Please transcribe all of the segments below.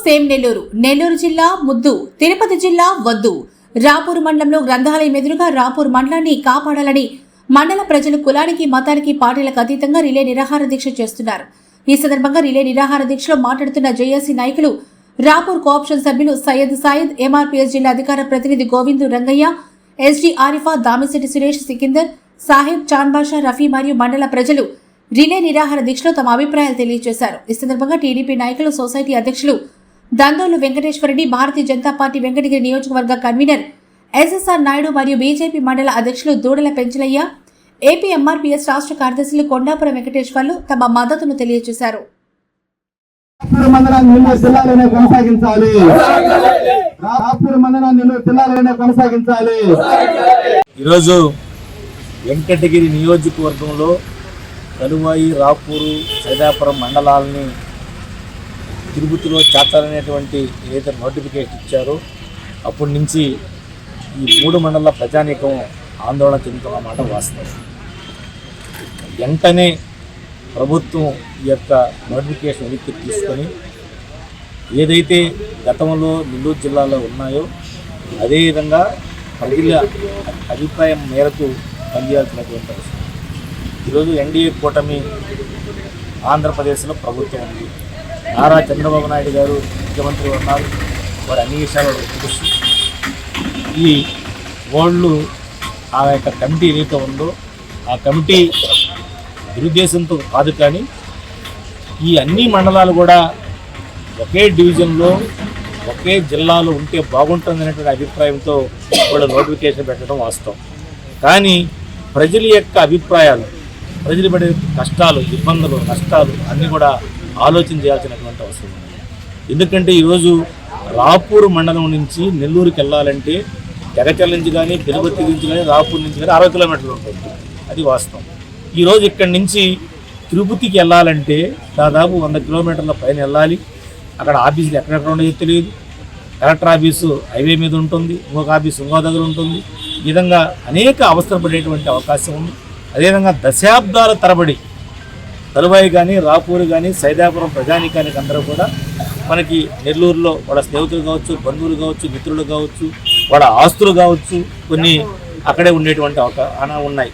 Same Nellore జిల్లా ముద్దు, తిరుపతి జిల్లా వద్దు. రాపూర్ మండలంలో గ్రంథాలయం ఎదురుగా రాపూర్ మండలాన్ని కాపాడాలని మండల ప్రజలు కులానికి, మతానికి, పార్టీలకు అతీతంగా రిలే నిరాహార దీక్ష చేస్తున్నారు. ఈ సందర్భంగా రిలే నిరాహార దీక్షలో మాట్లాడుతున్న జేఏసీ నాయకులు, రాపూర్ కోఆప్షన్ సభ్యులు సయ్యద్, ఎంఆర్పీఎస్ జిల్లా అధికార ప్రతినిధి గోవిందు రంగయ్య, ఎస్డీ ఆరిఫా, దామిశెట్టి సురేష్, సికిందర్ సాహెబ్, చాన్బాషా, రఫీ మరియు మండల ప్రజలు రిలే నిరాహార దీక్షలో తమ అభిప్రాయాలు తెలియజేశారు. ఈ సందర్భంగా టీడీపీ నాయకులు, సొసైటీ అధ్యక్షులు దందోలు వెంకటేశ్వరరెడ్డి, భారతీయ జనతా పార్టీ వెంకటగిరి నియోజకవర్గ కన్వీనర్ ఎస్ఎస్ఆర్ నాయుడు మరియు బీజేపీ మండల అధ్యక్షులు దూడల పెంచలయ్య, ఏపీ ఎంఆర్పీఎస్ రాష్ట్ర కార్యదర్శులు కొండాపురం వెంకటేశ్వర్లు తమ మద్దతును తెలియజేశారు. ఈరోజు వెంకటగిరి నియోజకవర్గంలో కలువాయి, రాపూరు, సైదాపురం మండలాలని తిరుపతిలో చేర్చాలనేటువంటి ఏదైతే నోటిఫికేషన్ ఇచ్చారో అప్పటి నుంచి ఈ 3 మండల ప్రజానీకం ఆందోళన చెందుతున్న మాట వాస్తవం. వెంటనే ప్రభుత్వం ఈ యొక్క నోటిఫికేషన్ వెనక్కి తీసుకొని ఏదైతే గతంలో నెల్లూరు జిల్లాలో ఉన్నాయో అదేవిధంగా ప్రజల అభిప్రాయం మేరకు పనిచేయాల్సినటువంటి అవసరం. ఈరోజు ఎన్డీఏ కూటమి ఆంధ్రప్రదేశ్లో ప్రభుత్వం ఉంది. నారా చంద్రబాబు నాయుడు గారు ముఖ్యమంత్రి ఉన్నారు. వారు అన్ని విషయాలు తెలుసు. ఈ వాళ్ళు ఆ యొక్క కమిటీ ఏదైతే ఉందో ఆ కమిటీ దురుద్దేశంతో కాదు, కానీ ఈ అన్ని మండలాలు కూడా ఒకే డివిజన్లో ఒకే జిల్లాలో ఉంటే బాగుంటుందనేటువంటి అభిప్రాయంతో వాళ్ళు నోటిఫికేషన్ పెట్టడం వాస్తవం. కానీ ప్రజల యొక్క అభిప్రాయాలు, ప్రజలు పడే కష్టాలు, ఇబ్బందులు, నష్టాలు అన్నీ కూడా ఆలోచన చేయాల్సినటువంటి అవసరం ఉంది. ఎందుకంటే ఈరోజు రాపూర్ మండలం నుంచి నెల్లూరుకి వెళ్ళాలంటే జగచల్ నుంచి కానీ, తిరుపతి నుంచి కానీ, రాపూర్ నుంచి కానీ 60 కిలోమీటర్లు ఉంటుంది. అది వాస్తవం. ఈరోజు ఇక్కడి నుంచి తిరుపతికి వెళ్ళాలంటే దాదాపు 100 కిలోమీటర్ల పైన వెళ్ళాలి. అక్కడ ఆఫీసులు ఎక్కడెక్కడ ఉండేదో తెలియదు. కలెక్టర్ ఆఫీసు హైవే మీద ఉంటుంది, ఇంకొక ఆఫీసు ఇంకో దగ్గర ఉంటుంది. ఈ విధంగా అనేక అవసరపడేటువంటి అవకాశం ఉంది. అదేవిధంగా దశాబ్దాల తరబడి కలువాయి కానీ, రాపూరు కానీ, సైదాపురం ప్రజానీకానికి అందరూ కూడా మనకి నెల్లూరులో వాళ్ళ స్నేహితులు కావచ్చు, బంధువులు కావచ్చు, మిత్రులు కావచ్చు, వాళ్ళ ఆస్తులు కావచ్చు, కొన్ని అక్కడే ఉండేటువంటి ఉన్నాయి.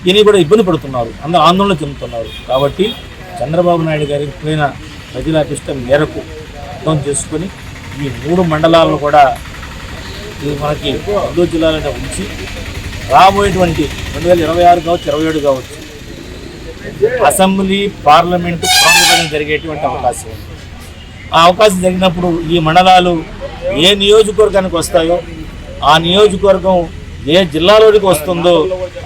ఇవన్నీ కూడా ఇబ్బంది పడుతున్నారు, అందరూ ఆందోళన చెందుతున్నారు. కాబట్టి చంద్రబాబు నాయుడు గారి పైన ప్రజల అభిష్టం మేరకు అర్థం చేసుకొని ఈ 3 మండలాలను కూడా మనకి నెల్లూరు జిల్లాలోనే ఉంచి రాబోయేటువంటి 2026 కావచ్చు, 27 కావచ్చు అసెంబ్లీ, పార్లమెంటు పునర్విభజన జరిగేటువంటి అవకాశం ఉంది. ఆ అవకాశం జరిగినప్పుడు ఈ మండలాలు ఏ నియోజకవర్గానికి వస్తాయో ఆ నియోజకవర్గం ఏ జిల్లాలోనికి వస్తుందో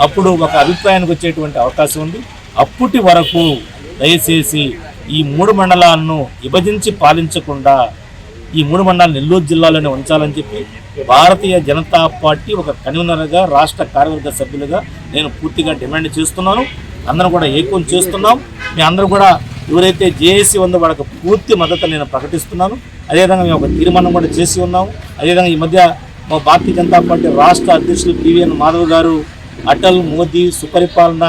అప్పుడు ఒక అభిప్రాయానికి వచ్చేటువంటి అవకాశం ఉంది. అప్పటి వరకు దయచేసి ఈ 3 మండలాలను విభజించి పాలించకుండా ఈ 3 మండలాలు నెల్లూరు జిల్లాలోనే ఉంచాలని చెప్పి భారతీయ జనతా పార్టీ ఒక కన్వీనర్గా, రాష్ట్ర కార్యవర్గ సభ్యులుగా నేను పూర్తిగా డిమాండ్ చేస్తున్నాను. అందరం కూడా ఏకం చేస్తున్నాం. మీ అందరూ కూడా ఎవరైతే జేఏసీ ఉందో వాళ్ళకి పూర్తి మద్దతు నేను ప్రకటిస్తున్నాను. అదేవిధంగా మేము ఒక తీర్మానం కూడా చేసి ఉన్నాము. అదేవిధంగా ఈ మధ్య మా భారతీయ జనతా పార్టీ రాష్ట్ర అధ్యక్షులు పివిఎన్ మాధవ్ గారు అటల్ మోదీ సుపరిపాలన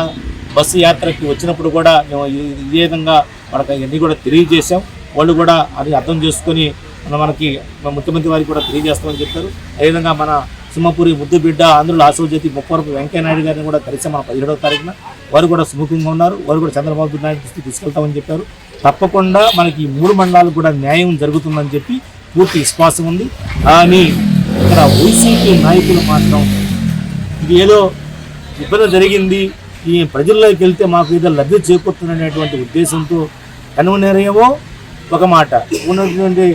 బస్సు యాత్రకి వచ్చినప్పుడు కూడా మేము ఇదే విధంగా మనకు ఇవన్నీ కూడా తెలియజేశాం. వాళ్ళు కూడా అది అర్థం చేసుకొని మనకి ముఖ్యమంత్రి వారికి కూడా తెలియజేస్తామని చెప్పారు. అదేవిధంగా మన సింహపూరి ముద్దు బిడ్డ ఆంధ్రుల ఆశోజ్యోతి ముప్పవరపు వెంకయ్యనాయుడు గారిని కూడా కలిసి మన 17వ తారీఖున వారు కూడా సుముఖంగా ఉన్నారు. వారు కూడా చంద్రబాబు నాయుడు దృష్టికి తీసుకెళ్తామని చెప్పారు. తప్పకుండా మనకి ఈ 3 మండలాలు కూడా న్యాయం జరుగుతుందని చెప్పి పూర్తి విశ్వాసం ఉంది. కానీ ఇక్కడ వైసీపీ నాయకులు మాత్రం ఇది ఏదో ఇబ్బంది జరిగింది, ఈ ప్రజల్లోకి వెళ్తే మాకు ఏదో లబ్ధి చేకూరుతుందనేటువంటి ఉద్దేశంతో కనుమనేరేమో ఒక మాట, ఉన్నటువంటి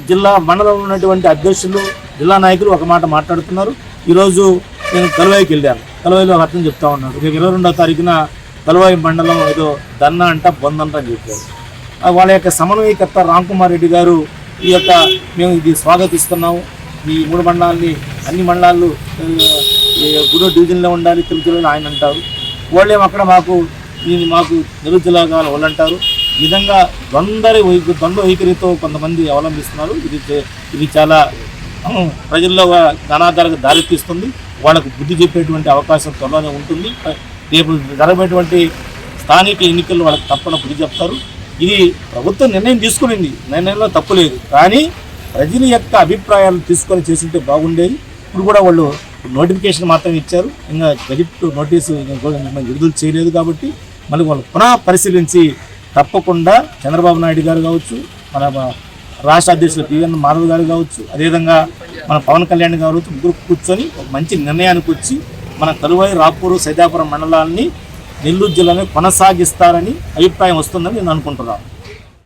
జిల్లా మండలంలో ఉన్నటువంటి అధ్యక్షులు, జిల్లా నాయకులు ఒక మాట మాట్లాడుతున్నారు. ఈరోజు నేను కలువాయికి వెళ్ళాను. కలువాయిలో ఒక అర్థం చెప్తా ఉన్నాడు. రేపు 22వ తారీఖున కలువాయి మండలం ఏదో దన్న అంట బొందంట అని చెప్పారు. వాళ్ళ యొక్క సమన్వయకర్త రామ్కుమార్ రెడ్డి గారు ఈ యొక్క మేము ఇది స్వాగతిస్తున్నాము, ఈ 3 మండలాన్ని, అన్ని మండలాలు గుడూరు డివిజన్లో ఉండాలి, తిరుపతిలో ఆయన అంటారు. వాళ్ళేమో అక్కడ మాకు నెల్లూరు జిల్లా కావాలి వాళ్ళు అంటారు. ఈ విధంగా ద్వంద్వ వైఖరితో కొంతమంది అవలంబిస్తున్నారు. ఇది చాలా ప్రజల్లో ధనాదాలకు దారితీస్తుంది. వాళ్ళకు బుద్ధి చెప్పేటువంటి అవకాశం త్వరలోనే ఉంటుంది. రేపు జరగబోయేటువంటి స్థానిక ఎన్నికల్లో వాళ్ళకి తప్పన బుద్ధి చెప్తారు. ఇది ప్రభుత్వం నిర్ణయం తీసుకునింది, నిర్ణయంలో తప్పు లేదు. కానీ ప్రజల యొక్క అభిప్రాయాలు తీసుకొని చేస్తుంటే బాగుండేది. ఇప్పుడు కూడా వాళ్ళు నోటిఫికేషన్ మాత్రం ఇచ్చారు, ఇంకా గెజిట్ నోటీసు విడుదల చేయలేదు. కాబట్టి మళ్ళీ వాళ్ళు పునః పరిశీలించి తప్పకుండా చంద్రబాబు నాయుడు గారు కావచ్చు, మన రాష్ట్ర అధ్యక్షులు పిఎన్ మాధవ్ గారు కావచ్చు, అదేవిధంగా మన పవన్ కళ్యాణ్ గారు ముగ్గురు కూర్చొని ఒక మంచి నిర్ణయానికి వచ్చి మన కలువాయి, రాపూరు, సైదాపురం మండలాన్ని నెల్లూరు జిల్లాని కొనసాగిస్తారని అభిప్రాయం వస్తుందని నేను అనుకుంటున్నాను.